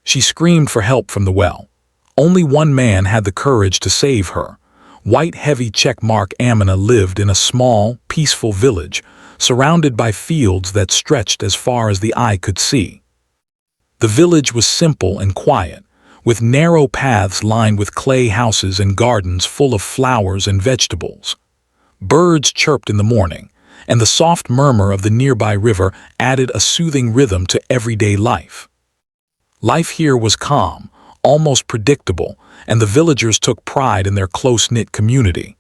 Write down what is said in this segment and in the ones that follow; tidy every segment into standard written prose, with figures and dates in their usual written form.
She screamed for help from the well. Only one man had the courage to save her. White heavy checkmark Amina lived in a small, peaceful village, surrounded by fields that stretched as far as the eye could see. The village was simple and quiet, with narrow paths lined with clay houses and gardens full of flowers and vegetables. Birds chirped in the morning, and the soft murmur of the nearby river added a soothing rhythm to everyday life. Life here was calm, almost predictable, and the villagers took pride in their close-knit community.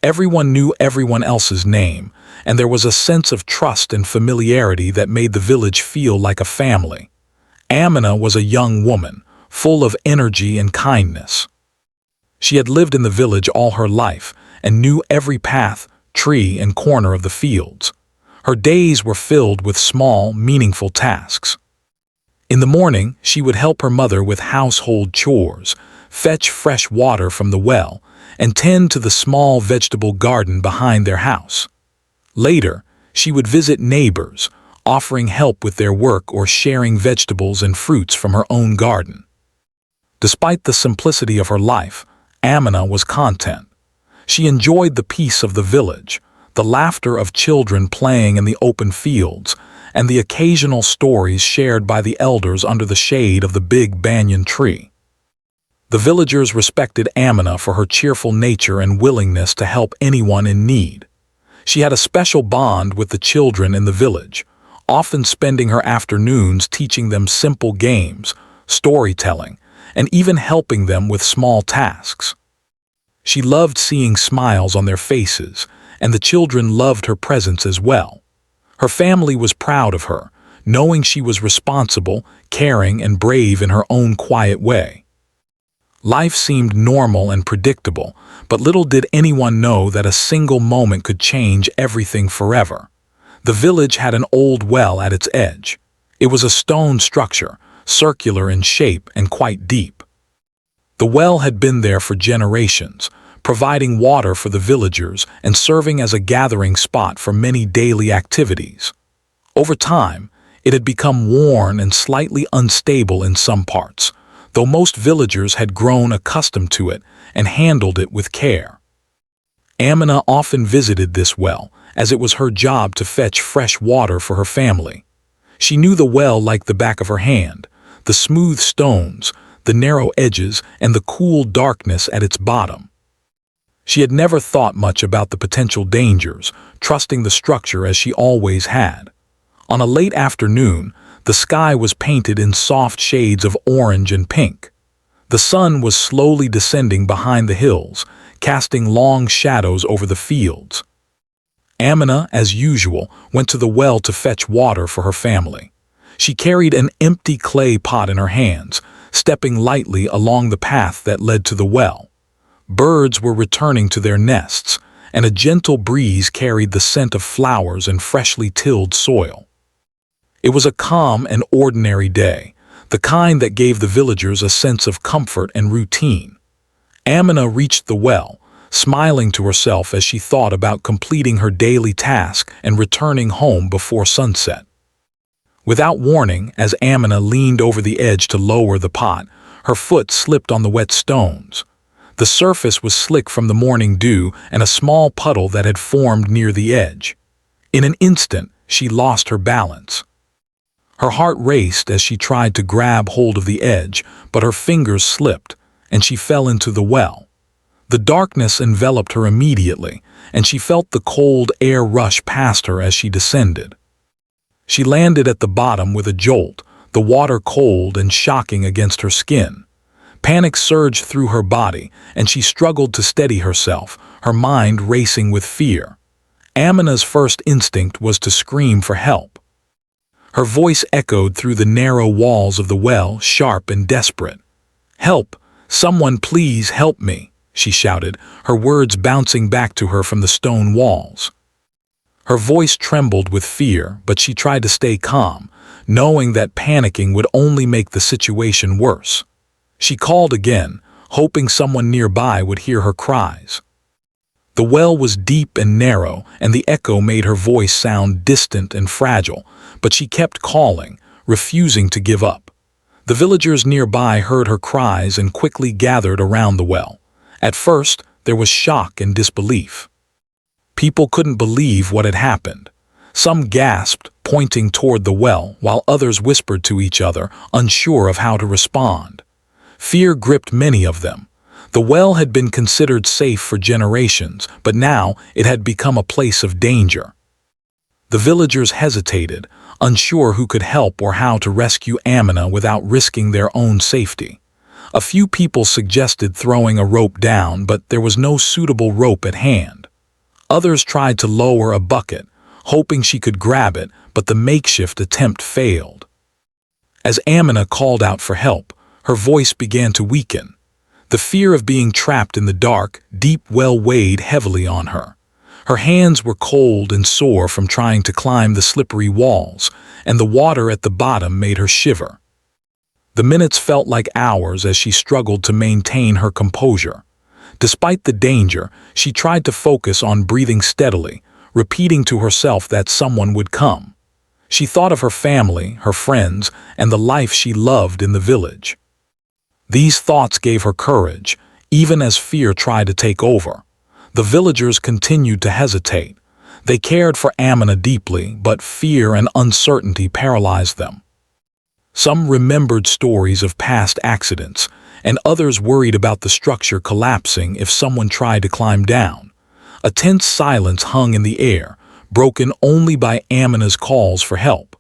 Everyone knew everyone else's name, and there was a sense of trust and familiarity that made the village feel like a family. Amina was a young woman, full of energy and kindness. She had lived in the village all her life and knew every path, tree, and corner of the fields. Her days were filled with small, meaningful tasks. In the morning, she would help her mother with household chores, fetch fresh water from the well, and tend to the small vegetable garden behind their house. Later, she would visit neighbors, offering help with their work or sharing vegetables and fruits from her own garden. Despite the simplicity of her life, Amina was content. She enjoyed the peace of the village, the laughter of children playing in the open fields, and the occasional stories shared by the elders under the shade of the big banyan tree. The villagers respected Amina for her cheerful nature and willingness to help anyone in need. She had a special bond with the children in the village, often spending her afternoons teaching them simple games, storytelling, and even helping them with small tasks. She loved seeing smiles on their faces, and the children loved her presence as well. Her family was proud of her, knowing she was responsible, caring, and brave in her own quiet way. Life seemed normal and predictable, but little did anyone know that a single moment could change everything forever. The village had an old well at its edge. It was a stone structure, circular in shape and quite deep. The well had been there for generations, providing water for the villagers and serving as a gathering spot for many daily activities. Over time, it had become worn and slightly unstable in some parts, though most villagers had grown accustomed to it and handled it with care. Amina often visited this well, as it was her job to fetch fresh water for her family. She knew the well like the back of her hand, the smooth stones, the narrow edges, and the cool darkness at its bottom. She had never thought much about the potential dangers, trusting the structure as she always had. On a late afternoon, the sky was painted in soft shades of orange and pink. The sun was slowly descending behind the hills, casting long shadows over the fields. Amina, as usual, went to the well to fetch water for her family. She carried an empty clay pot in her hands, stepping lightly along the path that led to the well. Birds were returning to their nests, and a gentle breeze carried the scent of flowers and freshly tilled soil. It was a calm and ordinary day, the kind that gave the villagers a sense of comfort and routine. Amina reached the well, smiling to herself as she thought about completing her daily task and returning home before sunset. Without warning, as Amina leaned over the edge to lower the pot, her foot slipped on the wet stones. The surface was slick from the morning dew and a small puddle that had formed near the edge. In an instant, she lost her balance. Her heart raced as she tried to grab hold of the edge, but her fingers slipped, and she fell into the well. The darkness enveloped her immediately, and she felt the cold air rush past her as she descended. She landed at the bottom with a jolt, the water cold and shocking against her skin. Panic surged through her body, and she struggled to steady herself, her mind racing with fear. Amina's first instinct was to scream for help. Her voice echoed through the narrow walls of the well, sharp and desperate. "Help! Someone please help me!" she shouted, her words bouncing back to her from the stone walls. Her voice trembled with fear, but she tried to stay calm, knowing that panicking would only make the situation worse. She called again, hoping someone nearby would hear her cries. The well was deep and narrow, and the echo made her voice sound distant and fragile, but she kept calling, refusing to give up. The villagers nearby heard her cries and quickly gathered around the well. At first, there was shock and disbelief. People couldn't believe what had happened. Some gasped, pointing toward the well, while others whispered to each other, unsure of how to respond. Fear gripped many of them. The well had been considered safe for generations, but now it had become a place of danger. The villagers hesitated, unsure who could help or how to rescue Amina without risking their own safety. A few people suggested throwing a rope down, but there was no suitable rope at hand. Others tried to lower a bucket, hoping she could grab it, but the makeshift attempt failed. As Amina called out for help, her voice began to weaken. The fear of being trapped in the dark, deep well weighed heavily on her. Her hands were cold and sore from trying to climb the slippery walls, and the water at the bottom made her shiver. The minutes felt like hours as she struggled to maintain her composure. Despite the danger, she tried to focus on breathing steadily, repeating to herself that someone would come. She thought of her family, her friends, and the life she loved in the village. These thoughts gave her courage, even as fear tried to take over. The villagers continued to hesitate. They cared for Amina deeply, but fear and uncertainty paralyzed them. Some remembered stories of past accidents, and others worried about the structure collapsing if someone tried to climb down. A tense silence hung in the air, broken only by Amina's calls for help.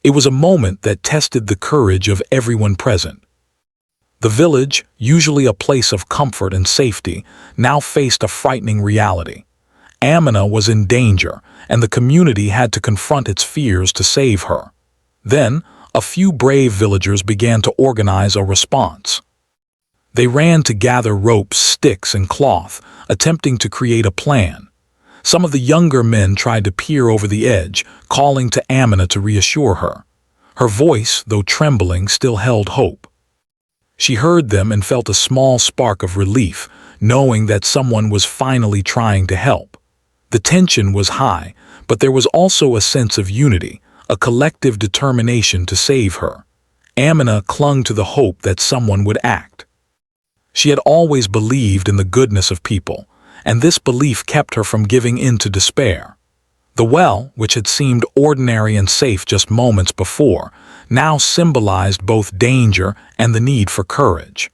It was a moment that tested the courage of everyone present. The village, usually a place of comfort and safety, now faced a frightening reality. Amina was in danger, and the community had to confront its fears to save her. Then, a few brave villagers began to organize a response. They ran to gather ropes, sticks, and cloth, attempting to create a plan. Some of the younger men tried to peer over the edge, calling to Amina to reassure her. Her voice, though trembling, still held hope. She heard them and felt a small spark of relief, knowing that someone was finally trying to help. The tension was high, but there was also a sense of unity, a collective determination to save her. Amina clung to the hope that someone would act. She had always believed in the goodness of people, and this belief kept her from giving in to despair. The well, which had seemed ordinary and safe just moments before, now symbolized both danger and the need for courage.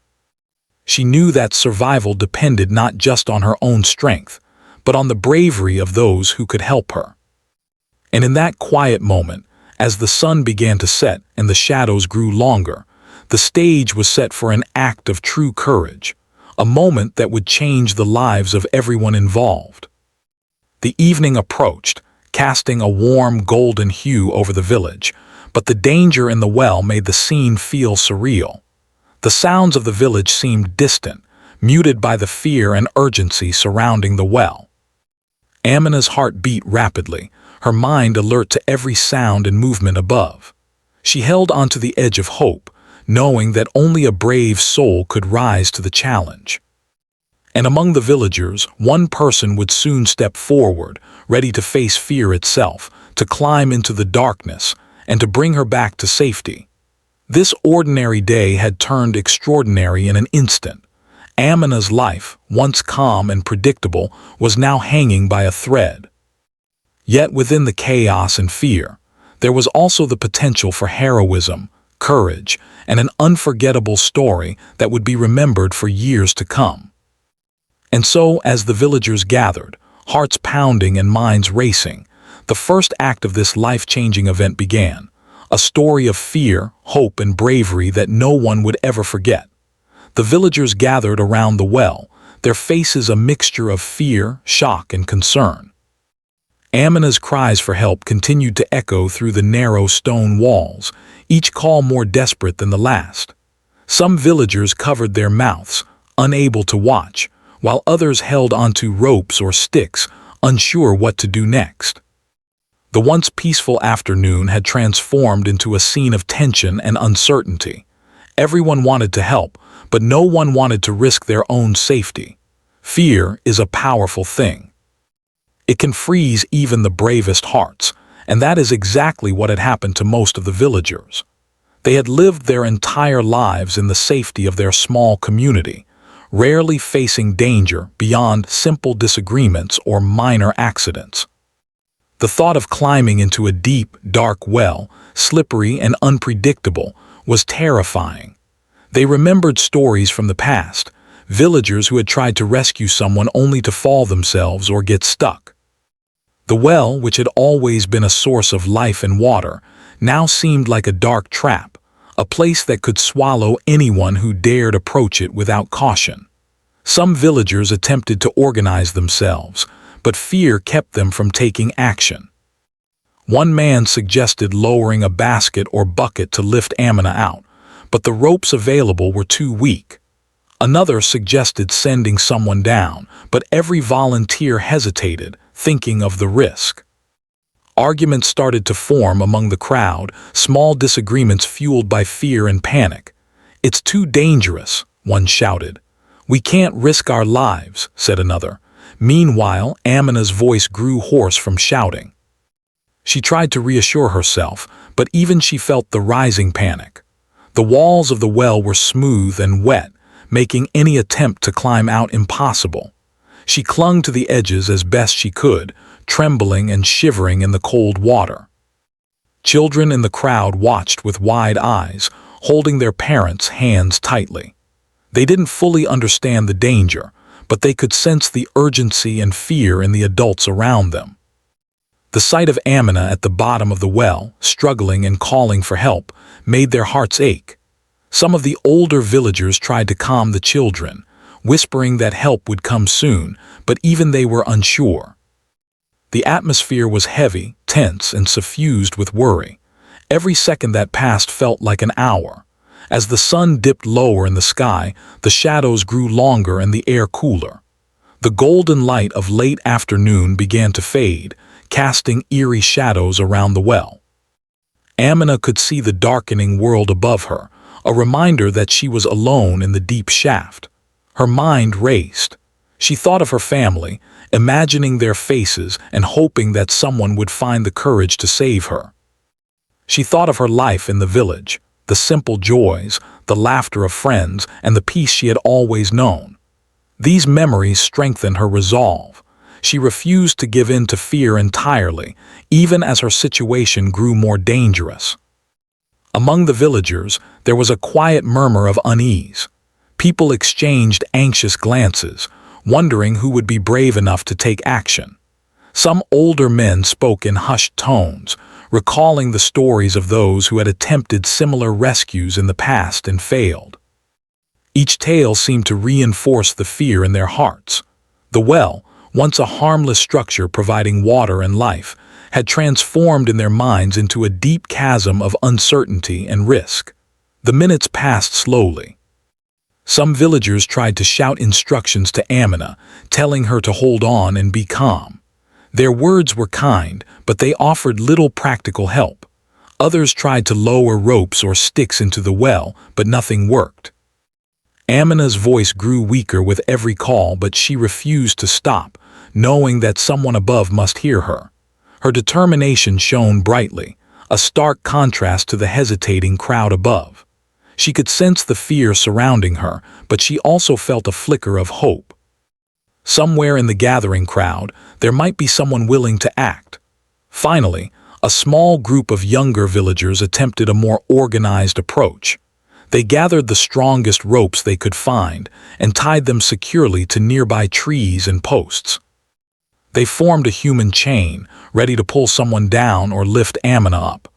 She knew that survival depended not just on her own strength, but on the bravery of those who could help her. And in that quiet moment, as the sun began to set and the shadows grew longer, the stage was set for an act of true courage, a moment that would change the lives of everyone involved. The evening approached, casting a warm golden hue over the village, but the danger in the well made the scene feel surreal. The sounds of the village seemed distant, muted by the fear and urgency surrounding the well. Amina's heart beat rapidly, her mind alert to every sound and movement above. She held onto the edge of hope, knowing that only a brave soul could rise to the challenge. And among the villagers, one person would soon step forward, ready to face fear itself, to climb into the darkness, and to bring her back to safety. This ordinary day had turned extraordinary in an instant. Amina's life, once calm and predictable, was now hanging by a thread. Yet within the chaos and fear, there was also the potential for heroism, courage, and an unforgettable story that would be remembered for years to come. And so, as the villagers gathered, hearts pounding and minds racing, the first act of this life-changing event began, a story of fear, hope, and bravery that no one would ever forget. The villagers gathered around the well, their faces a mixture of fear, shock, and concern. Amina's cries for help continued to echo through the narrow stone walls, each call more desperate than the last. Some villagers covered their mouths, unable to watch, while others held onto ropes or sticks, unsure what to do next. The once peaceful afternoon had transformed into a scene of tension and uncertainty. Everyone wanted to help, but no one wanted to risk their own safety. Fear is a powerful thing. It can freeze even the bravest hearts, and that is exactly what had happened to most of the villagers. They had lived their entire lives in the safety of their small community, rarely facing danger beyond simple disagreements or minor accidents. The thought of climbing into a deep, dark well, slippery and unpredictable, was terrifying. They remembered stories from the past, villagers who had tried to rescue someone only to fall themselves or get stuck. The well, which had always been a source of life and water, now seemed like a dark trap, a place that could swallow anyone who dared approach it without caution. Some villagers attempted to organize themselves, but fear kept them from taking action. One man suggested lowering a basket or bucket to lift Amina out, but the ropes available were too weak. Another suggested sending someone down, but every volunteer hesitated, thinking of the risk. Arguments started to form among the crowd, small disagreements fueled by fear and panic. "It's too dangerous," one shouted. "We can't risk our lives," said another. Meanwhile, Amina's voice grew hoarse from shouting. She tried to reassure herself, but even she felt the rising panic. The walls of the well were smooth and wet, making any attempt to climb out impossible. She clung to the edges as best she could, trembling and shivering in the cold water. Children in the crowd watched with wide eyes, holding their parents' hands tightly. They didn't fully understand the danger, but they could sense the urgency and fear in the adults around them. The sight of Amina at the bottom of the well, struggling and calling for help, made their hearts ache. Some of the older villagers tried to calm the children, whispering that help would come soon, but even they were unsure. The atmosphere was heavy, tense, and suffused with worry. Every second that passed felt like an hour. As the sun dipped lower in the sky, the shadows grew longer and the air cooler. The golden light of late afternoon began to fade, casting eerie shadows around the well. Amina could see the darkening world above her, a reminder that she was alone in the deep shaft. Her mind raced. She thought of her family, imagining their faces and hoping that someone would find the courage to save her. She thought of her life in the village, the simple joys, the laughter of friends, and the peace she had always known. These memories strengthened her resolve. She refused to give in to fear entirely, even as her situation grew more dangerous. Among the villagers, there was a quiet murmur of unease. People exchanged anxious glances, wondering who would be brave enough to take action. Some older men spoke in hushed tones, recalling the stories of those who had attempted similar rescues in the past and failed. Each tale seemed to reinforce the fear in their hearts. The well, once a harmless structure providing water and life, had transformed in their minds into a deep chasm of uncertainty and risk. The minutes passed slowly. Some villagers tried to shout instructions to Amina, telling her to hold on and be calm. Their words were kind, but they offered little practical help. Others tried to lower ropes or sticks into the well, but nothing worked. Amina's voice grew weaker with every call, but she refused to stop, knowing that someone above must hear her. Her determination shone brightly, a stark contrast to the hesitating crowd above. She could sense the fear surrounding her, but she also felt a flicker of hope. Somewhere in the gathering crowd, there might be someone willing to act. Finally, a small group of younger villagers attempted a more organized approach. They gathered the strongest ropes they could find and tied them securely to nearby trees and posts. They formed a human chain, ready to pull someone down or lift Amina up.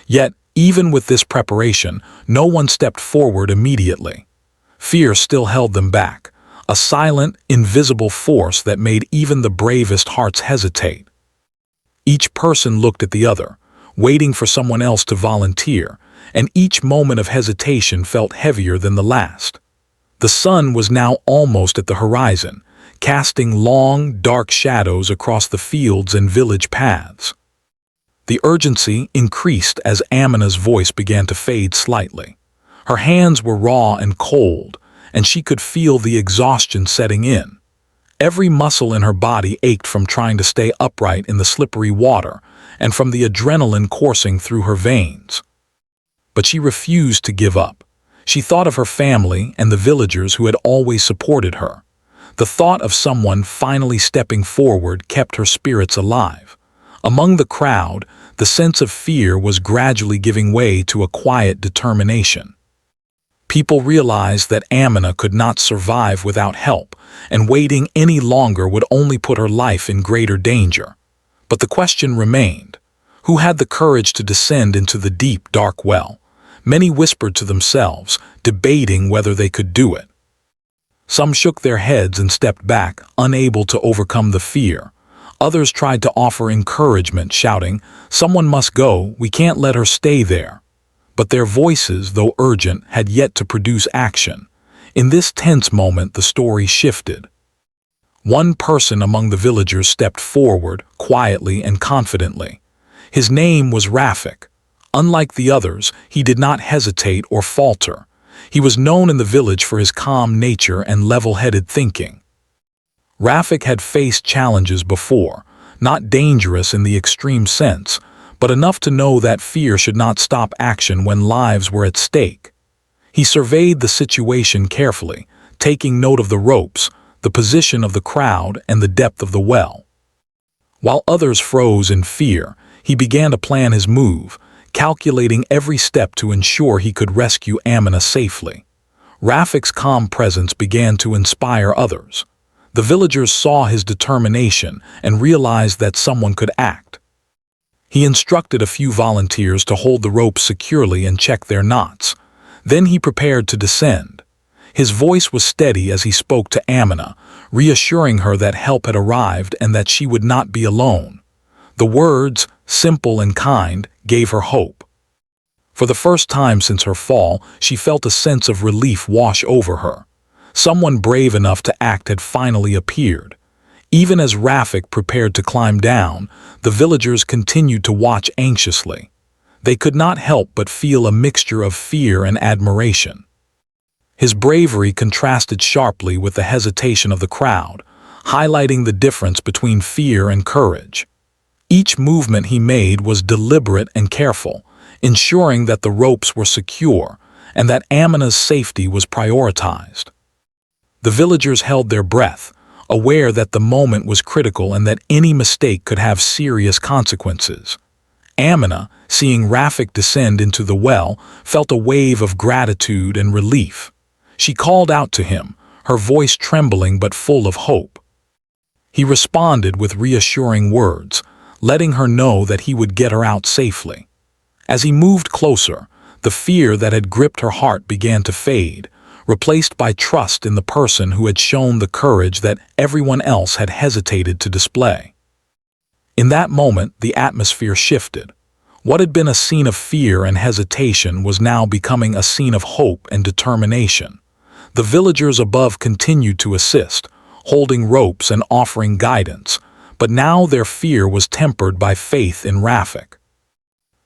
Yet, even with this preparation, no one stepped forward immediately. Fear still held them back, a silent, invisible force that made even the bravest hearts hesitate. Each person looked at the other, waiting for someone else to volunteer, and each moment of hesitation felt heavier than the last. The sun was now almost at the horizon, casting long, dark shadows across the fields and village paths. The urgency increased as Amina's voice began to fade slightly. Her hands were raw and cold, and she could feel the exhaustion setting in. Every muscle in her body ached from trying to stay upright in the slippery water and from the adrenaline coursing through her veins. but she refused to give up. She thought of her family and the villagers who had always supported her. The thought of someone finally stepping forward kept her spirits alive. Among the crowd, the sense of fear was gradually giving way to a quiet determination. People realized that Amina could not survive without help, and waiting any longer would only put her life in greater danger. But the question remained: who had the courage to descend into the deep, dark well? Many whispered to themselves, debating whether they could do it. Some shook their heads and stepped back, unable to overcome the fear. Others tried to offer encouragement, shouting, "Someone must go, we can't let her stay there." But their voices, though urgent, had yet to produce action. In this tense moment, the story shifted. One person among the villagers stepped forward, quietly and confidently. His name was Rafik. Unlike the others, he did not hesitate or falter. He was known in the village for his calm nature and level-headed thinking. Rafik had faced challenges before, not dangerous in the extreme sense, but enough to know that fear should not stop action when lives were at stake. He surveyed the situation carefully, taking note of the ropes, the position of the crowd, and the depth of the well. While others froze in fear, he began to plan his move, calculating every step to ensure he could rescue Amina safely. Rafik's calm presence began to inspire others. The villagers saw his determination and realized that someone could act. He instructed a few volunteers to hold the ropes securely and check their knots. Then he prepared to descend. His voice was steady as he spoke to Amina, reassuring her that help had arrived and that she would not be alone. The words, simple and kind, gave her hope. For the first time since her fall, she felt a sense of relief wash over her. Someone brave enough to act had finally appeared. Even as Rafik prepared to climb down, the villagers continued to watch anxiously. They could not help but feel a mixture of fear and admiration. His bravery contrasted sharply with the hesitation of the crowd, highlighting the difference between fear and courage. Each movement he made was deliberate and careful, ensuring that the ropes were secure and that Amina's safety was prioritized. The villagers held their breath, aware that the moment was critical and that any mistake could have serious consequences. Amina, seeing Rafik descend into the well, felt a wave of gratitude and relief. She called out to him, her voice trembling but full of hope. He responded with reassuring words, letting her know that he would get her out safely. As he moved closer, the fear that had gripped her heart began to fade, replaced by trust in the person who had shown the courage that everyone else had hesitated to display. In that moment, the atmosphere shifted. What had been a scene of fear and hesitation was now becoming a scene of hope and determination. The villagers above continued to assist, holding ropes and offering guidance, but now their fear was tempered by faith in Rafik.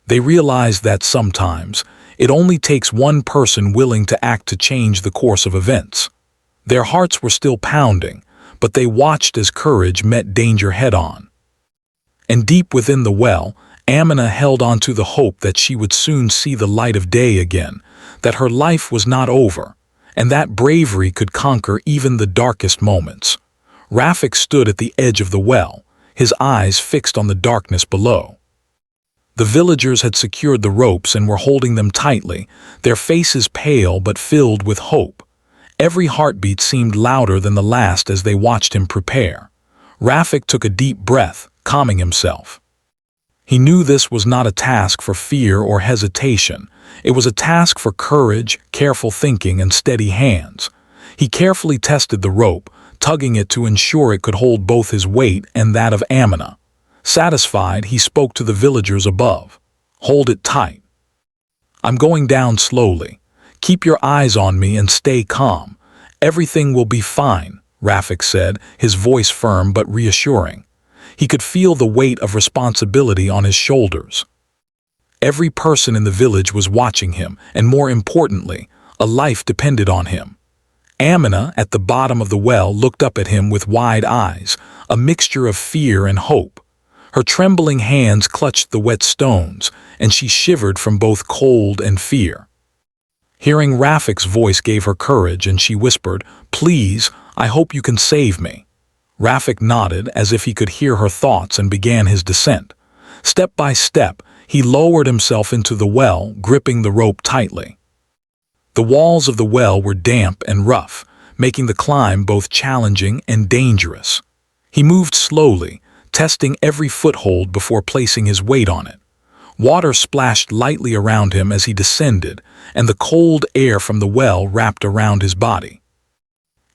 They realized that sometimes it only takes one person willing to act to change the course of events. Their hearts were still pounding, but they watched as courage met danger head-on. And deep within the well, Amina held on to the hope that she would soon see the light of day again, that her life was not over, and that bravery could conquer even the darkest moments. Rafik stood at the edge of the well, his eyes fixed on the darkness below. The villagers had secured the ropes and were holding them tightly, their faces pale but filled with hope. Every heartbeat seemed louder than the last as they watched him prepare. Rafik took a deep breath, calming himself. He knew this was not a task for fear or hesitation. It was a task for courage, careful thinking, and steady hands. He carefully tested the rope, tugging it to ensure it could hold both his weight and that of Amina. Satisfied, he spoke to the villagers above. "Hold it tight. I'm going down slowly. Keep your eyes on me and stay calm. Everything will be fine," Rafik said, his voice firm but reassuring. He could feel the weight of responsibility on his shoulders. Every person in the village was watching him, and more importantly, a life depended on him. Amina, at the bottom of the well, looked up at him with wide eyes, a mixture of fear and hope. Her trembling hands clutched the wet stones, and she shivered from both cold and fear. Hearing Rafik's voice gave her courage, and she whispered, "Please, I hope you can save me." Rafik nodded as if he could hear her thoughts and began his descent. Step by step, he lowered himself into the well, gripping the rope tightly. The walls of the well were damp and rough, making the climb both challenging and dangerous. He moved slowly, testing every foothold before placing his weight on it. Water splashed lightly around him as he descended, and the cold air from the well wrapped around his body.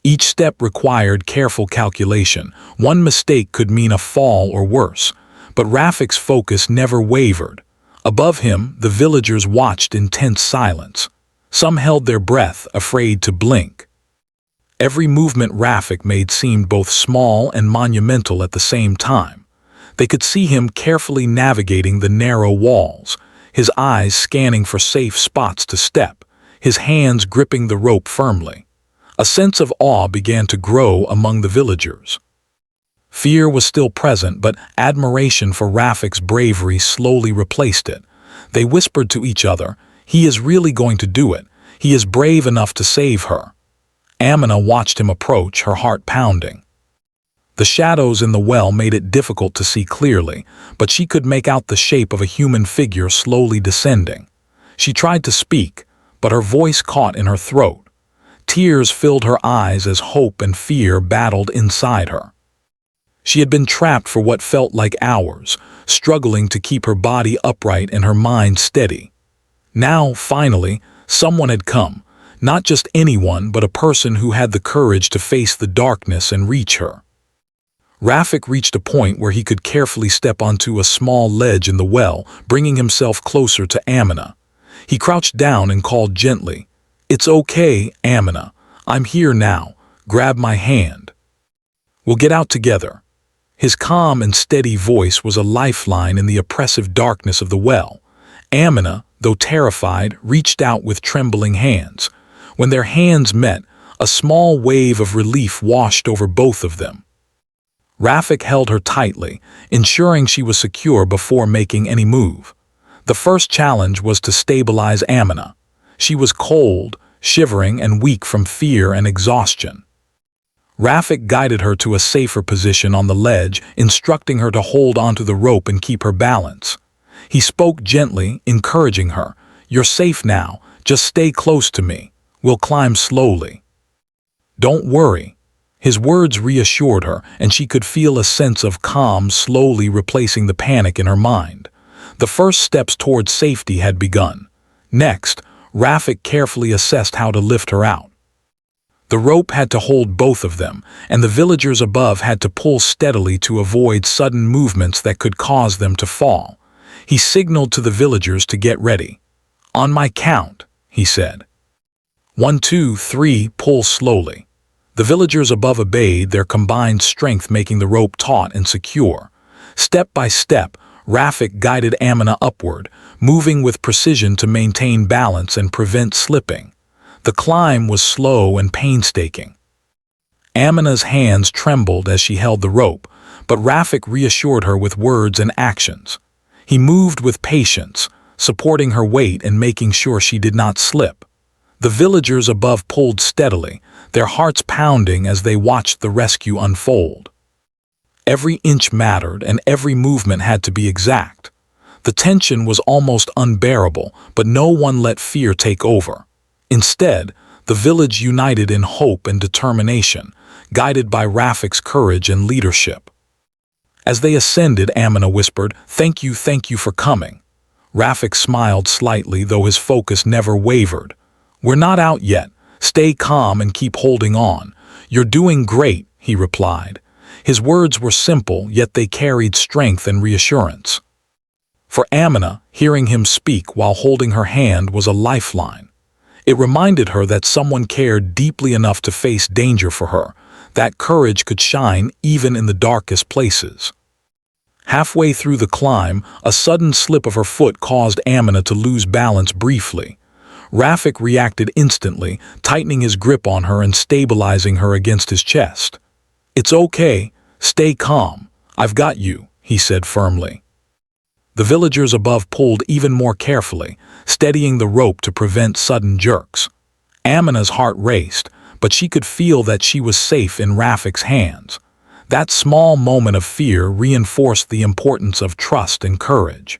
Each step required careful calculation. One mistake could mean a fall or worse, but Rafik's focus never wavered. Above him, the villagers watched in tense silence. Some held their breath, afraid to blink. Every movement Rafik made seemed both small and monumental at the same time. They could see him carefully navigating the narrow walls, his eyes scanning for safe spots to step, his hands gripping the rope firmly. A sense of awe began to grow among the villagers. Fear was still present, but admiration for Rafik's bravery slowly replaced it. They whispered to each other, "He is really going to do it. He is brave enough to save her." Amina watched him approach, her heart pounding. The shadows in the well made it difficult to see clearly, but she could make out the shape of a human figure slowly descending. She tried to speak, but her voice caught in her throat. Tears filled her eyes as hope and fear battled inside her. She had been trapped for what felt like hours, struggling to keep her body upright and her mind steady. Now, finally, someone had come, not just anyone, but a person who had the courage to face the darkness and reach her. Rafik reached a point where he could carefully step onto a small ledge in the well, bringing himself closer to Amina. He crouched down and called gently, "It's okay, Amina. I'm here now. Grab my hand. We'll get out together." His calm and steady voice was a lifeline in the oppressive darkness of the well. Amina, though terrified, reached out with trembling hands. When their hands met, a small wave of relief washed over both of them. Rafik held her tightly, ensuring she was secure before making any move. The first challenge was to stabilize Amina. She was cold, shivering, and weak from fear and exhaustion. Rafik guided her to a safer position on the ledge, instructing her to hold onto the rope and keep her balance. He spoke gently, encouraging her, "You're safe now. Just stay close to me. We'll climb slowly. Don't worry." His words reassured her, and she could feel a sense of calm slowly replacing the panic in her mind. The first steps towards safety had begun. Next, Rafik carefully assessed how to lift her out. The rope had to hold both of them, and the villagers above had to pull steadily to avoid sudden movements that could cause them to fall. He signaled to the villagers to get ready. "On my count," he said. 1, 2, 3, pull slowly. The villagers above obeyed, their combined strength making the rope taut and secure. Step by step, Rafik guided Amina upward, moving with precision to maintain balance and prevent slipping. The climb was slow and painstaking. Amina's hands trembled as she held the rope, but Rafik reassured her with words and actions. He moved with patience, supporting her weight and making sure she did not slip. The villagers above pulled steadily, their hearts pounding as they watched the rescue unfold. Every inch mattered, and every movement had to be exact. The tension was almost unbearable, but no one let fear take over. Instead, the village united in hope and determination, guided by Rafik's courage and leadership. As they ascended, Amina whispered, thank you for coming." Rafik smiled slightly, though his focus never wavered. "We're not out yet. Stay calm and keep holding on. You're doing great," he replied. His words were simple, yet they carried strength and reassurance. For Amina, hearing him speak while holding her hand was a lifeline. It reminded her that someone cared deeply enough to face danger for her, that courage could shine even in the darkest places. Halfway through the climb, a sudden slip of her foot caused Amina to lose balance briefly. Rafik reacted instantly, tightening his grip on her and stabilizing her against his chest. "It's okay. Stay calm. I've got you," he said firmly. The villagers above pulled even more carefully, steadying the rope to prevent sudden jerks. Amina's heart raced, but she could feel that she was safe in Rafik's hands. That small moment of fear reinforced the importance of trust and courage.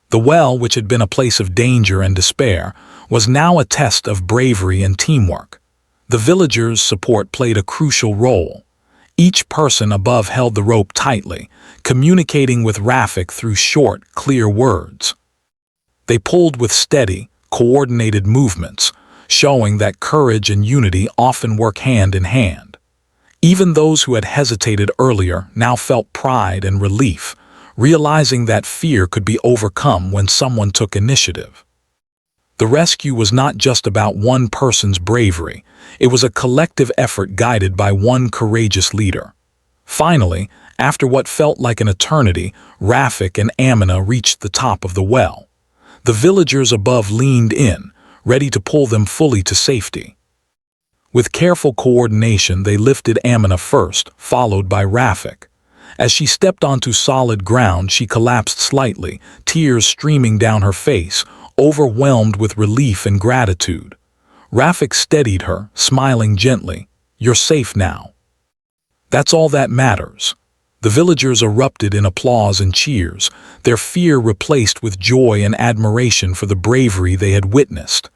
The well, which had been a place of danger and despair, was now a test of bravery and teamwork. The villagers' support played a crucial role. Each person above held the rope tightly, communicating with Rafik through short, clear words. They pulled with steady, coordinated movements, showing that courage and unity often work hand in hand. Even those who had hesitated earlier now felt pride and relief, realizing that fear could be overcome when someone took initiative. The rescue was not just about one person's bravery, it was a collective effort guided by one courageous leader. Finally, after what felt like an eternity, Rafik and Amina reached the top of the well. The villagers above leaned in, ready to pull them fully to safety. With careful coordination, they lifted Amina first, followed by Rafik. As she stepped onto solid ground, she collapsed slightly, tears streaming down her face, overwhelmed with relief and gratitude. Rafik steadied her, smiling gently. "You're safe now." "That's all that matters." The villagers erupted in applause and cheers, their fear replaced with joy and admiration for the bravery they had witnessed.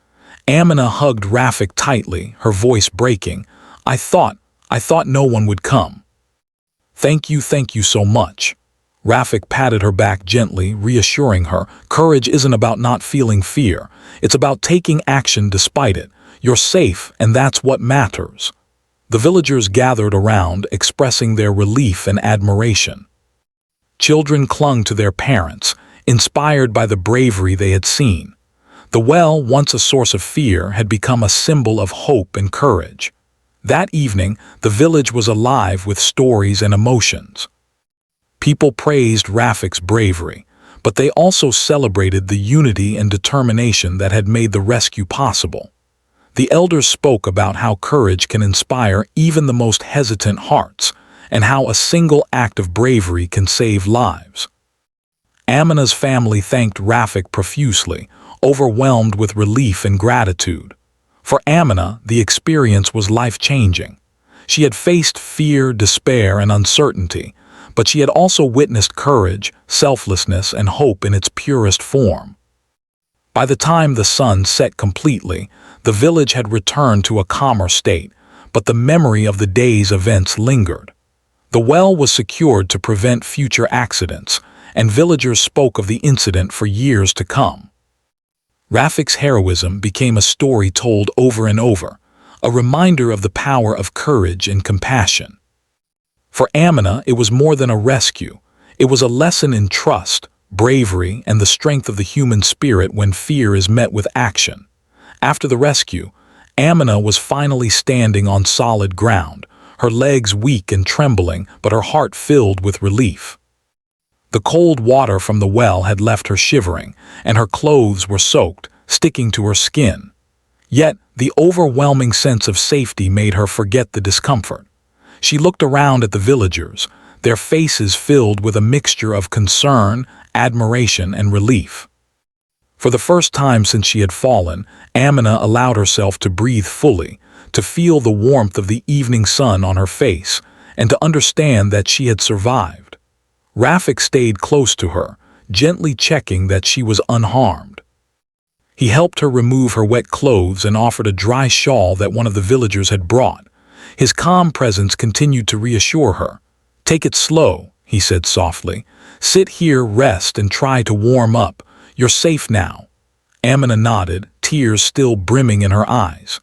Amina hugged Rafik tightly, her voice breaking. I thought no one would come." Thank you so much." Rafik patted her back gently, reassuring her, "Courage isn't about not feeling fear. It's about taking action despite it. You're safe, and that's what matters." The villagers gathered around, expressing their relief and admiration. Children clung to their parents, inspired by the bravery they had seen. The well, once a source of fear, had become a symbol of hope and courage. That evening, the village was alive with stories and emotions. People praised Rafik's bravery, but they also celebrated the unity and determination that had made the rescue possible. The elders spoke about how courage can inspire even the most hesitant hearts, and how a single act of bravery can save lives. Amina's family thanked Rafik profusely, overwhelmed with relief and gratitude. For Amina, the experience was life-changing. She had faced fear, despair, and uncertainty, but she had also witnessed courage, selflessness, and hope in its purest form. By the time the sun set completely, the village had returned to a calmer state, but the memory of the day's events lingered. The well was secured to prevent future accidents, and villagers spoke of the incident for years to come. Rafik's heroism became a story told over and over, a reminder of the power of courage and compassion. For Amina, it was more than a rescue. It was a lesson in trust, bravery, and the strength of the human spirit when fear is met with action. After the rescue, Amina was finally standing on solid ground, her legs weak and trembling, but her heart filled with relief. The cold water from the well had left her shivering, and her clothes were soaked, sticking to her skin. Yet, the overwhelming sense of safety made her forget the discomfort. She looked around at the villagers, their faces filled with a mixture of concern, admiration, and relief. For the first time since she had fallen, Amina allowed herself to breathe fully, to feel the warmth of the evening sun on her face, and to understand that she had survived. Rafik stayed close to her, gently checking that she was unharmed. He helped her remove her wet clothes and offered a dry shawl that one of the villagers had brought. His calm presence continued to reassure her. "Take it slow," he said softly. "Sit here, rest, and try to warm up. You're safe now." Amina nodded, tears still brimming in her eyes.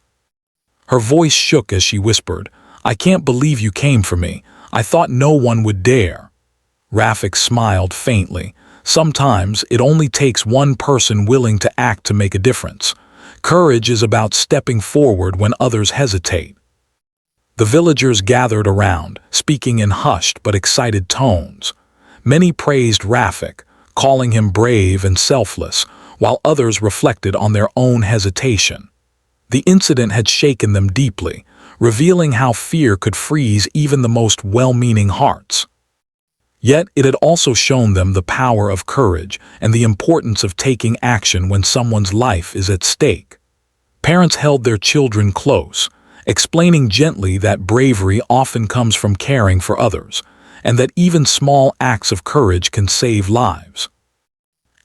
Her voice shook as she whispered, "I can't believe you came for me. I thought no one would dare." Rafik smiled faintly. Sometimes it only takes one person willing to act to make a difference. Courage is about stepping forward when others hesitate. The villagers gathered around, speaking in hushed but excited tones. Many praised Rafik, calling him brave and selfless, while others reflected on their own hesitation. The incident had shaken them deeply, revealing how fear could freeze even the most well-meaning hearts. Yet it had also shown them the power of courage and the importance of taking action when someone's life is at stake. Parents held their children close, explaining gently that bravery often comes from caring for others, and that even small acts of courage can save lives.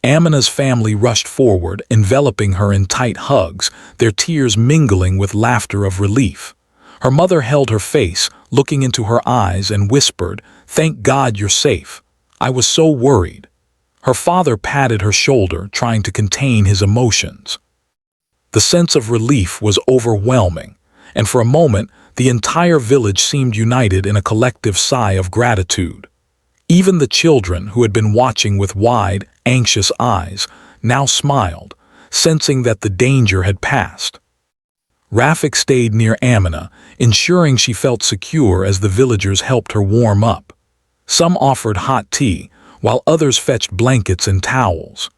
Amina's family rushed forward, enveloping her in tight hugs, their tears mingling with laughter of relief. Her mother held her face, looking into her eyes, and whispered, "Thank God you're safe. I was so worried." Her father patted her shoulder, trying to contain his emotions. The sense of relief was overwhelming, and for a moment, the entire village seemed united in a collective sigh of gratitude. Even the children, who had been watching with wide, anxious eyes, now smiled, sensing that the danger had passed. Rafik stayed near Amina, ensuring she felt secure as the villagers helped her warm up. Some offered hot tea, while others fetched blankets and towels.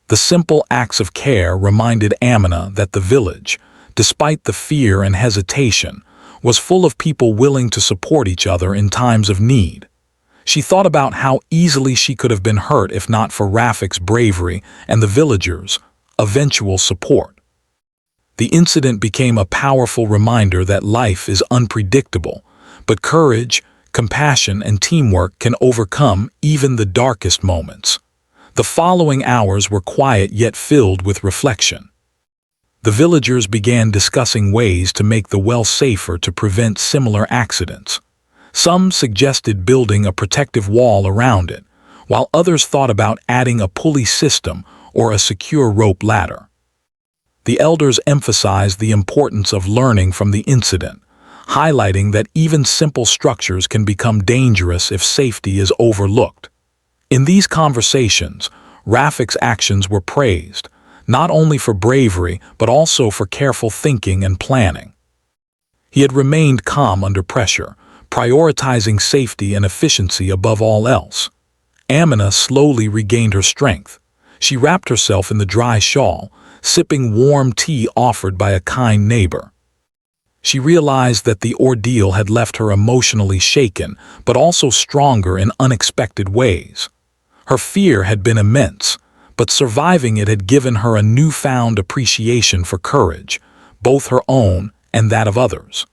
The simple acts of care reminded Amina that the village, despite the fear and hesitation, was full of people willing to support each other in times of need. She thought about how easily she could have been hurt if not for Rafik's bravery and the villagers' eventual support. The incident became a powerful reminder that life is unpredictable, but courage, compassion, and teamwork can overcome even the darkest moments. The following hours were quiet yet filled with reflection. The villagers began discussing ways to make the well safer to prevent similar accidents. Some suggested building a protective wall around it, while others thought about adding a pulley system or a secure rope ladder. The elders emphasized the importance of learning from the incident, highlighting that even simple structures can become dangerous if safety is overlooked. In these conversations, Rafik's actions were praised, not only for bravery but also for careful thinking and planning. He had remained calm under pressure, prioritizing safety and efficiency above all else. Amina slowly regained her strength. She wrapped herself in the dry shawl, sipping warm tea offered by a kind neighbor. She realized that the ordeal had left her emotionally shaken, but also stronger in unexpected ways. Her fear had been immense, but surviving it had given her a newfound appreciation for courage, both her own and that of others.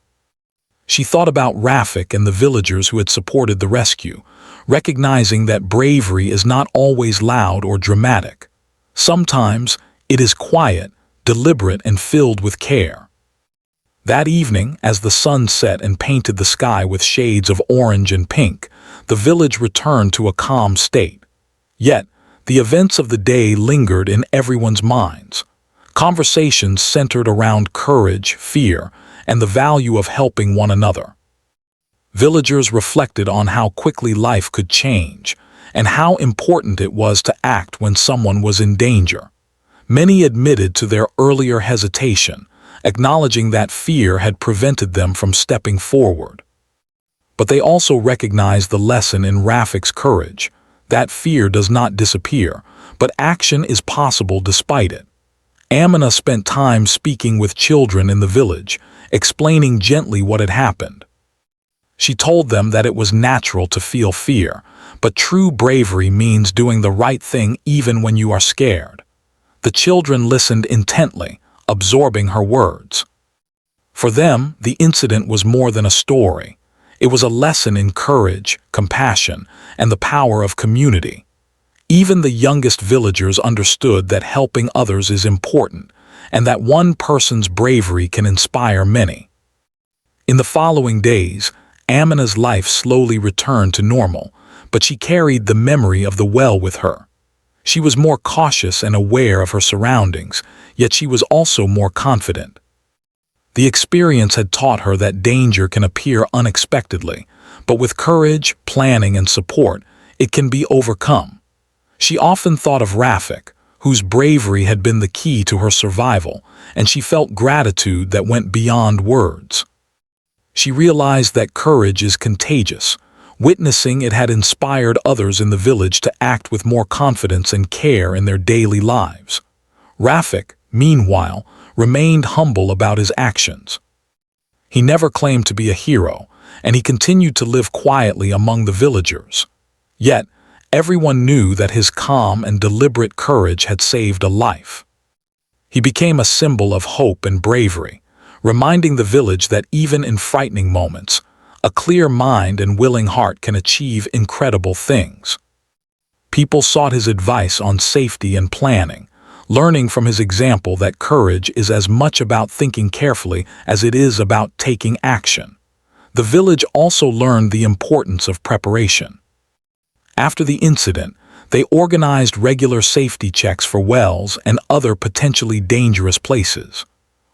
She thought about Rafik and the villagers who had supported the rescue, recognizing that bravery is not always loud or dramatic. Sometimes it is quiet, deliberate, and filled with care. That evening, as the sun set and painted the sky with shades of orange and pink, the village returned to a calm state. Yet, the events of the day lingered in everyone's minds. Conversations centered around courage, fear, and the value of helping one another. Villagers reflected on how quickly life could change, and how important it was to act when someone was in danger. Many admitted to their earlier hesitation, acknowledging that fear had prevented them from stepping forward. But they also recognized the lesson in Rafik's courage, that fear does not disappear, but action is possible despite it. Amina spent time speaking with children in the village, explaining gently what had happened. She told them that it was natural to feel fear, but true bravery means doing the right thing even when you are scared. The children listened intently, absorbing her words. For them, the incident was more than a story. It was a lesson in courage, compassion, and the power of community. Even the youngest villagers understood that helping others is important, and that one person's bravery can inspire many. In the following days, Amina's life slowly returned to normal, but she carried the memory of the well with her. She was more cautious and aware of her surroundings, yet she was also more confident. The experience had taught her that danger can appear unexpectedly, but with courage, planning, and support, it can be overcome. She often thought of Rafik, whose bravery had been the key to her survival, and she felt gratitude that went beyond words. She realized that courage is contagious. Witnessing it had inspired others in the village to act with more confidence and care in their daily lives. Rafik, meanwhile, remained humble about his actions. He never claimed to be a hero, and he continued to live quietly among the villagers. Yet, everyone knew that his calm and deliberate courage had saved a life. He became a symbol of hope and bravery, reminding the village that even in frightening moments, a clear mind and willing heart can achieve incredible things. People sought his advice on safety and planning, learning from his example that courage is as much about thinking carefully as it is about taking action. The village also learned the importance of preparation. After the incident, they organized regular safety checks for wells and other potentially dangerous places.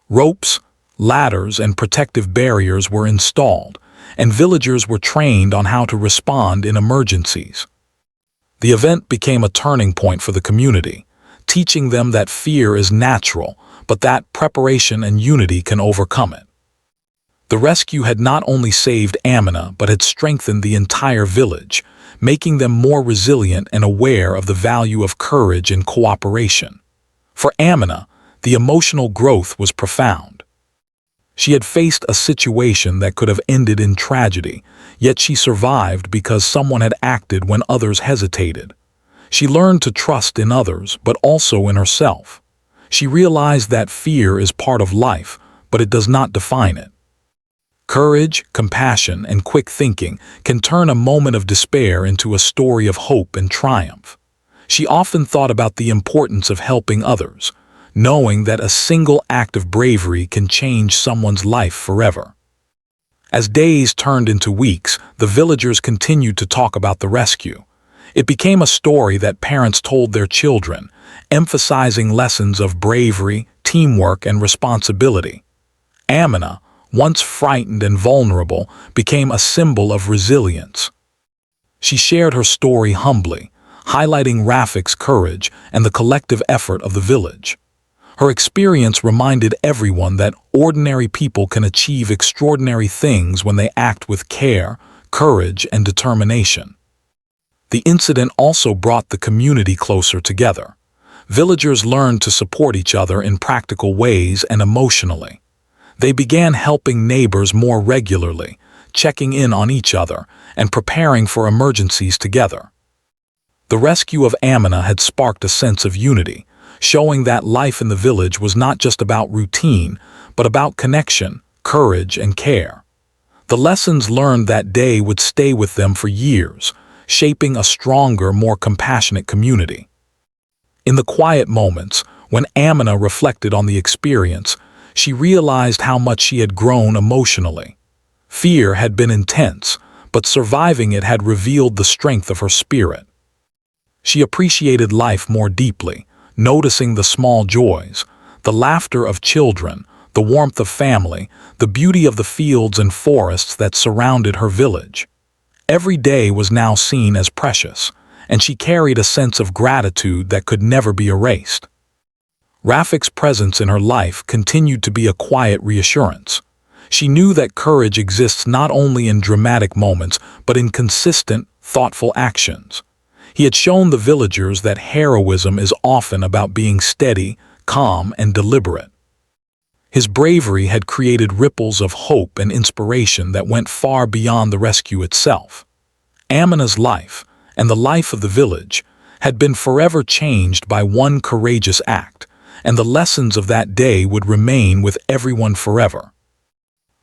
Ropes, ladders, and protective barriers were installed, and villagers were trained on how to respond in emergencies. The event became a turning point for the community, teaching them that fear is natural, but that preparation and unity can overcome it. The rescue had not only saved Amina but had strengthened the entire village, making them more resilient and aware of the value of courage and cooperation. For Amina, the emotional growth was profound. She had faced a situation that could have ended in tragedy, yet she survived because someone had acted when others hesitated. She learned to trust in others, but also in herself. She realized that fear is part of life, but it does not define it. Courage, compassion, and quick thinking can turn a moment of despair into a story of hope and triumph. She often thought about the importance of helping others, knowing that a single act of bravery can change someone's life forever. As days turned into weeks, the villagers continued to talk about the rescue. It became a story that parents told their children, emphasizing lessons of bravery, teamwork, and responsibility. Amina, once frightened and vulnerable, became a symbol of resilience. She shared her story humbly, highlighting Rafik's courage and the collective effort of the village. Her experience reminded everyone that ordinary people can achieve extraordinary things when they act with care, courage, and determination. The incident also brought the community closer together. Villagers learned to support each other in practical ways and emotionally. They began helping neighbors more regularly, checking in on each other, and preparing for emergencies together. The rescue of Amina had sparked a sense of unity, showing that life in the village was not just about routine, but about connection, courage, and care. The lessons learned that day would stay with them for years, shaping a stronger, more compassionate community. In the quiet moments, when Amina reflected on the experience, she realized how much she had grown emotionally. Fear had been intense, but surviving it had revealed the strength of her spirit. She appreciated life more deeply, noticing the small joys, the laughter of children, the warmth of family, the beauty of the fields and forests that surrounded her village. Every day was now seen as precious, and she carried a sense of gratitude that could never be erased. Rafik's presence in her life continued to be a quiet reassurance. She knew that courage exists not only in dramatic moments, but in consistent, thoughtful actions. He had shown the villagers that heroism is often about being steady, calm, and deliberate. His bravery had created ripples of hope and inspiration that went far beyond the rescue itself. Amina's life, and the life of the village, had been forever changed by one courageous act, and the lessons of that day would remain with everyone forever.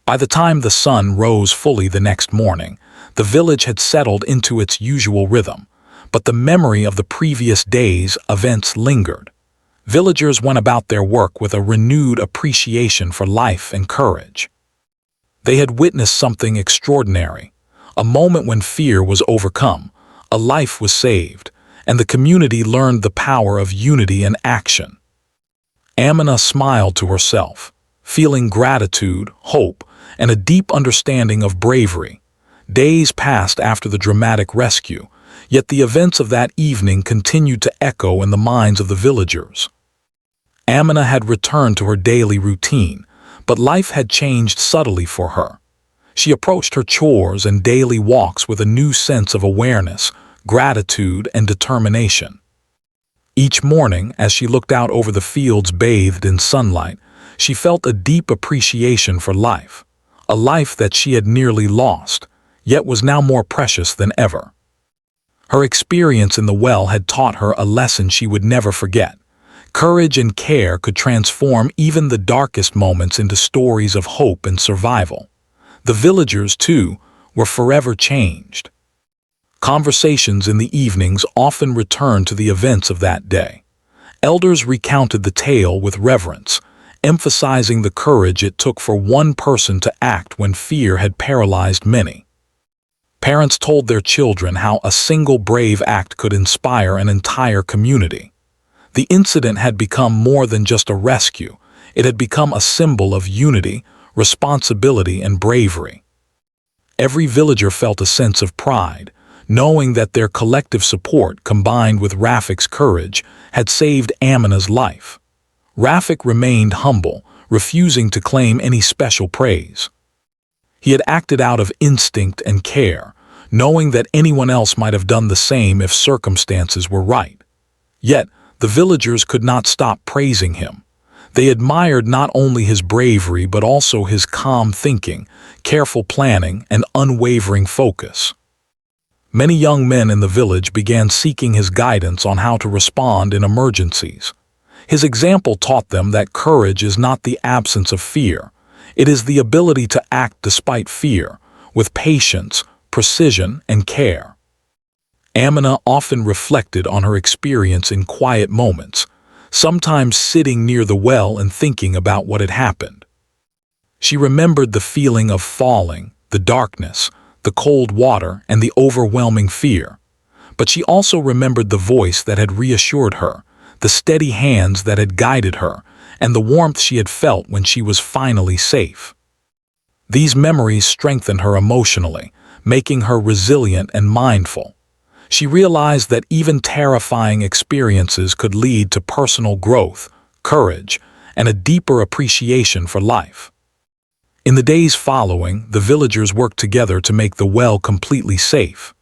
By the time the sun rose fully the next morning, the village had settled into its usual rhythm, but the memory of the previous day's events lingered. Villagers went about their work with a renewed appreciation for life and courage. They had witnessed something extraordinary, a moment when fear was overcome, a life was saved, and the community learned the power of unity and action. Amina smiled to herself, feeling gratitude, hope, and a deep understanding of bravery. Days passed after the dramatic rescue, yet the events of that evening continued to echo in the minds of the villagers. Amina had returned to her daily routine, but life had changed subtly for her. She approached her chores and daily walks with a new sense of awareness, gratitude, and determination. Each morning, as she looked out over the fields bathed in sunlight, she felt a deep appreciation for life, a life that she had nearly lost, yet was now more precious than ever. Her experience in the well had taught her a lesson she would never forget. Courage and care could transform even the darkest moments into stories of hope and survival. The villagers, too, were forever changed. Conversations in the evenings often returned to the events of that day. Elders recounted the tale with reverence, emphasizing the courage it took for one person to act when fear had paralyzed many. Parents told their children how a single brave act could inspire an entire community. The incident had become more than just a rescue. It had become a symbol of unity, responsibility, and bravery. Every villager felt a sense of pride, knowing that their collective support, combined with Rafik's courage, had saved Amina's life. Rafik remained humble, refusing to claim any special praise. He had acted out of instinct and care, knowing that anyone else might have done the same if circumstances were right. Yet, the villagers could not stop praising him. They admired not only his bravery but also his calm thinking, careful planning, and unwavering focus. Many young men in the village began seeking his guidance on how to respond in emergencies. His example taught them that courage is not the absence of fear. It is the ability to act despite fear, with patience, precision, and care. Amina often reflected on her experience in quiet moments, sometimes sitting near the well and thinking about what had happened. She remembered the feeling of falling, the darkness, the cold water, and the overwhelming fear. But she also remembered the voice that had reassured her, the steady hands that had guided her, and the warmth she had felt when she was finally safe. These memories strengthened her emotionally, making her resilient and mindful. She realized that even terrifying experiences could lead to personal growth, courage, and a deeper appreciation for life. In the days following, the villagers worked together to make the well completely safe.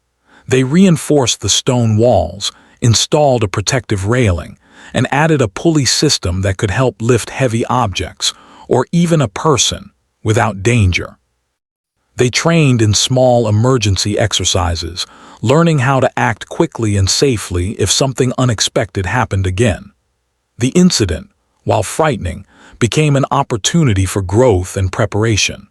They reinforced the stone walls, installed a protective railing, and added a pulley system that could help lift heavy objects, or even a person, without danger. They trained in small emergency exercises, learning how to act quickly and safely if something unexpected happened again. The incident, while frightening, became an opportunity for growth and preparation.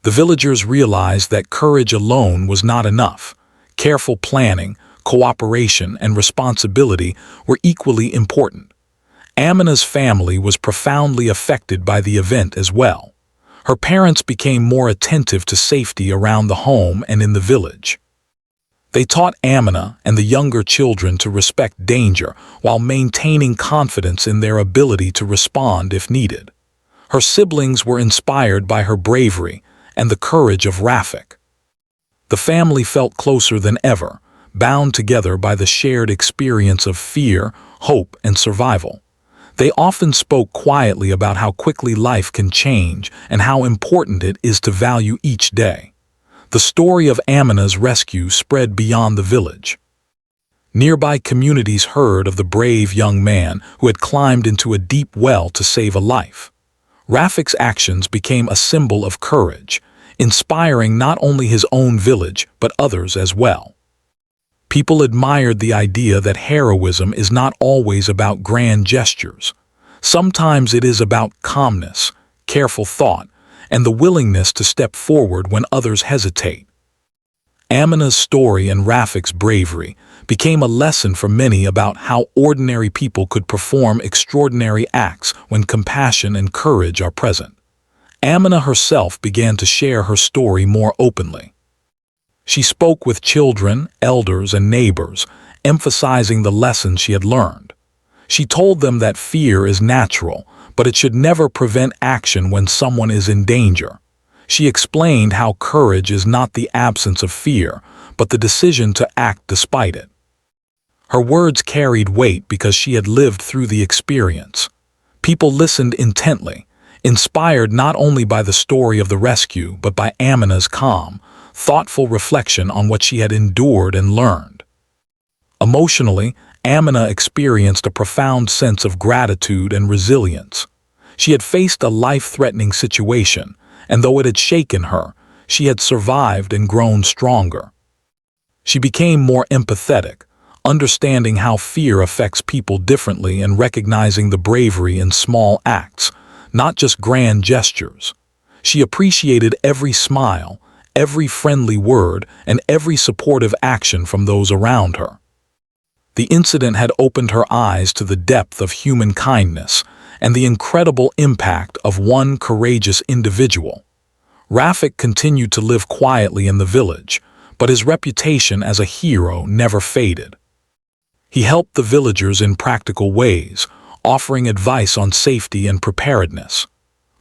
The villagers realized that courage alone was not enough. Careful planning, cooperation, and responsibility were equally important. Amina's family was profoundly affected by the event as well. Her parents became more attentive to safety around the home and in the village. They taught Amina and the younger children to respect danger while maintaining confidence in their ability to respond if needed. Her siblings were inspired by her bravery and the courage of Rafik. The family felt closer than ever, bound together by the shared experience of fear, hope, and survival. They often spoke quietly about how quickly life can change and how important it is to value each day. The story of Amina's rescue spread beyond the village. Nearby communities heard of the brave young man who had climbed into a deep well to save a life. Rafik's actions became a symbol of courage, inspiring not only his own village but others as well. People admired the idea that heroism is not always about grand gestures. Sometimes it is about calmness, careful thought, and the willingness to step forward when others hesitate. Amina's story and Rafik's bravery became a lesson for many about how ordinary people could perform extraordinary acts when compassion and courage are present. Amina herself began to share her story more openly. She spoke with children, elders, and neighbors, emphasizing the lessons she had learned. She told them that fear is natural, but it should never prevent action when someone is in danger. She explained how courage is not the absence of fear, but the decision to act despite it. Her words carried weight because she had lived through the experience. People listened intently, inspired not only by the story of the rescue but by Amina's calm, thoughtful reflection on what she had endured and learned. Emotionally, Amina experienced a profound sense of gratitude and resilience. She had faced a life-threatening situation, and though it had shaken her, she had survived and grown stronger. She became more empathetic, understanding how fear affects people differently and recognizing the bravery in small acts, not just grand gestures. She appreciated every smile, every friendly word, and every supportive action from those around her. The incident had opened her eyes to the depth of human kindness and the incredible impact of one courageous individual. Rafik continued to live quietly in the village, but his reputation as a hero never faded. He helped the villagers in practical ways, offering advice on safety and preparedness.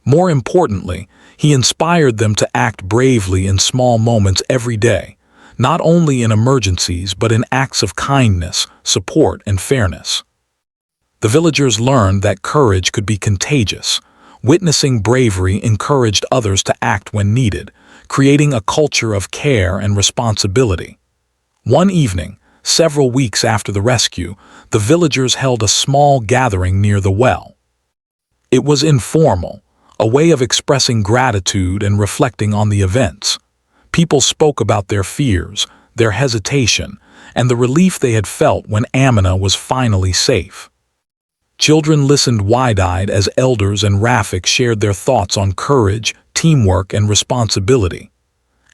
More importantly, he inspired them to act bravely in small moments every day, not only in emergencies but in acts of kindness, support, and fairness. The villagers learned that courage could be contagious. Witnessing bravery encouraged others to act when needed, creating a culture of care and responsibility. One evening, several weeks after the rescue, the villagers held a small gathering near the well. It was informal, a way of expressing gratitude and reflecting on the events. People spoke about their fears, their hesitation, and the relief they had felt when Amina was finally safe. Children listened wide-eyed as elders and Rafik shared their thoughts on courage, teamwork, and responsibility.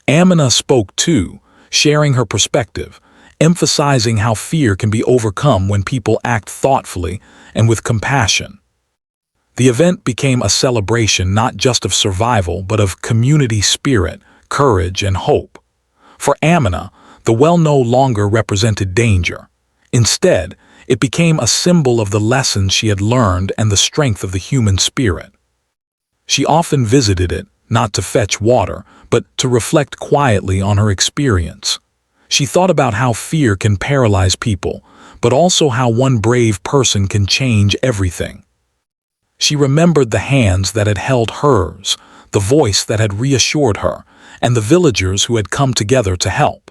Amina spoke too, sharing her perspective, emphasizing how fear can be overcome when people act thoughtfully and with compassion. The event became a celebration not just of survival but of community spirit, courage, and hope. For Amina, the well no longer represented danger. Instead, it became a symbol of the lessons she had learned and the strength of the human spirit. She often visited it, not to fetch water, but to reflect quietly on her experience. She thought about how fear can paralyze people, but also how one brave person can change everything. She remembered the hands that had held hers, the voice that had reassured her, and the villagers who had come together to help.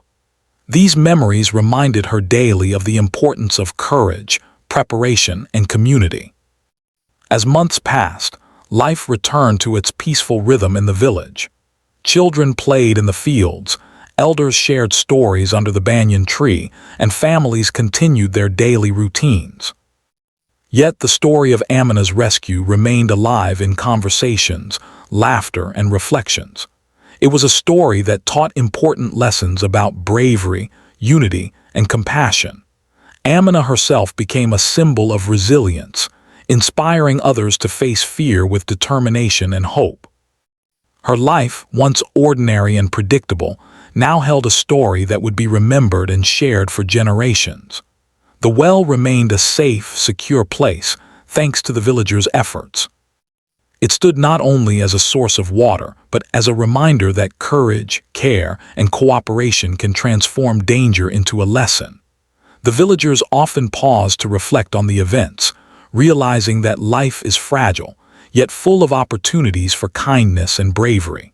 These memories reminded her daily of the importance of courage, preparation, and community. As months passed, life returned to its peaceful rhythm in the village. Children played in the fields, elders shared stories under the banyan tree, and families continued their daily routines. Yet the story of Amina's rescue remained alive in conversations, laughter, and reflections. It was a story that taught important lessons about bravery, unity, and compassion. Amina herself became a symbol of resilience, inspiring others to face fear with determination and hope. Her life, once ordinary and predictable, now held a story that would be remembered and shared for generations. The well remained a safe, secure place, thanks to the villagers' efforts. It stood not only as a source of water, but as a reminder that courage, care, and cooperation can transform danger into a lesson. The villagers often paused to reflect on the events, realizing that life is fragile, yet full of opportunities for kindness and bravery.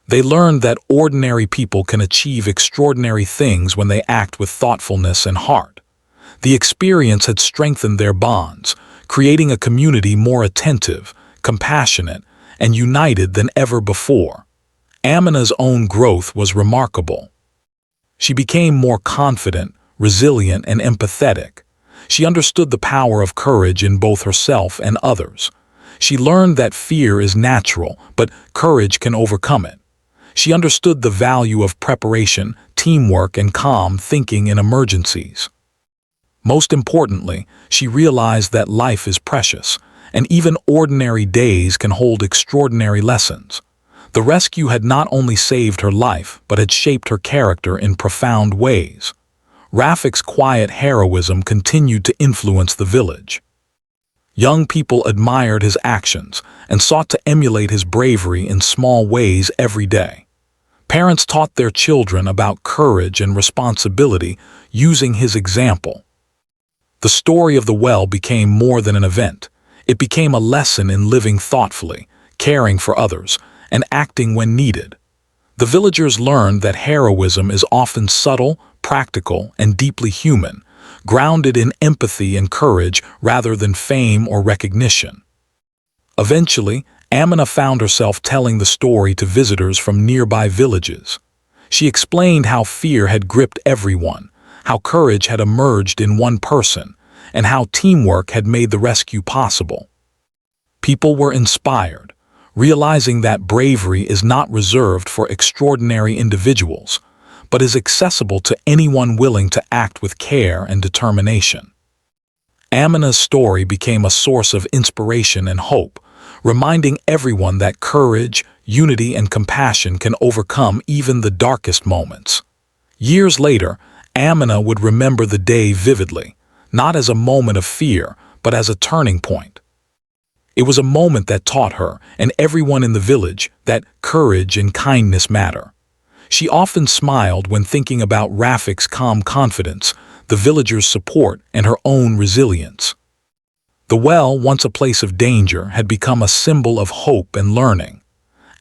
They learned that ordinary people can achieve extraordinary things when they act with thoughtfulness and heart. The experience had strengthened their bonds, creating a community more attentive, compassionate, and united than ever before. Amina's own growth was remarkable. She became more confident, resilient, and empathetic. She understood the power of courage in both herself and others. She learned that fear is natural, but courage can overcome it. She understood the value of preparation, teamwork, and calm thinking in emergencies. Most importantly, she realized that life is precious, and even ordinary days can hold extraordinary lessons. The rescue had not only saved her life, but had shaped her character in profound ways. Rafik's quiet heroism continued to influence the village. Young people admired his actions and sought to emulate his bravery in small ways every day. Parents taught their children about courage and responsibility using his example. The story of the well became more than an event. It became a lesson in living thoughtfully, caring for others, and acting when needed. The villagers learned that heroism is often subtle, practical, and deeply human, grounded in empathy and courage rather than fame or recognition. Eventually, Amina found herself telling the story to visitors from nearby villages. She explained how fear had gripped everyone, how courage had emerged in one person, and how teamwork had made the rescue possible. People were inspired, realizing that bravery is not reserved for extraordinary individuals, but is accessible to anyone willing to act with care and determination. Amina's story became a source of inspiration and hope, reminding everyone that courage, unity, and compassion can overcome even the darkest moments. Years later, Amina would remember the day vividly, not as a moment of fear, but as a turning point. It was a moment that taught her, and everyone in the village, that courage and kindness matter. She often smiled when thinking about Rafik's calm confidence, the villagers' support, and her own resilience. The well, once a place of danger, had become a symbol of hope and learning.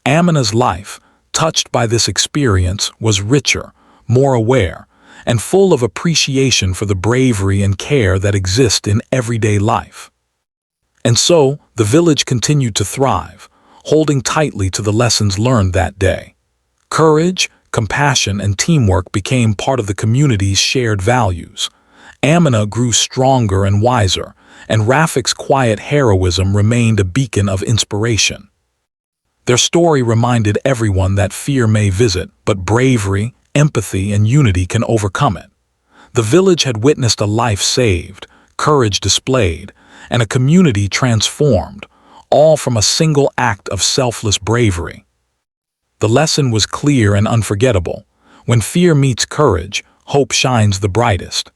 Amina's life, touched by this experience, was richer, more aware, and full of appreciation for the bravery and care that exist in everyday life. And so, the village continued to thrive, holding tightly to the lessons learned that day. Courage, compassion, and teamwork became part of the community's shared values. Amina grew stronger and wiser, and Rafik's quiet heroism remained a beacon of inspiration. Their story reminded everyone that fear may visit, but bravery, empathy, and unity can overcome it. The village had witnessed a life saved, courage displayed, and a community transformed, all from a single act of selfless bravery. The lesson was clear and unforgettable. When fear meets courage, hope shines the brightest.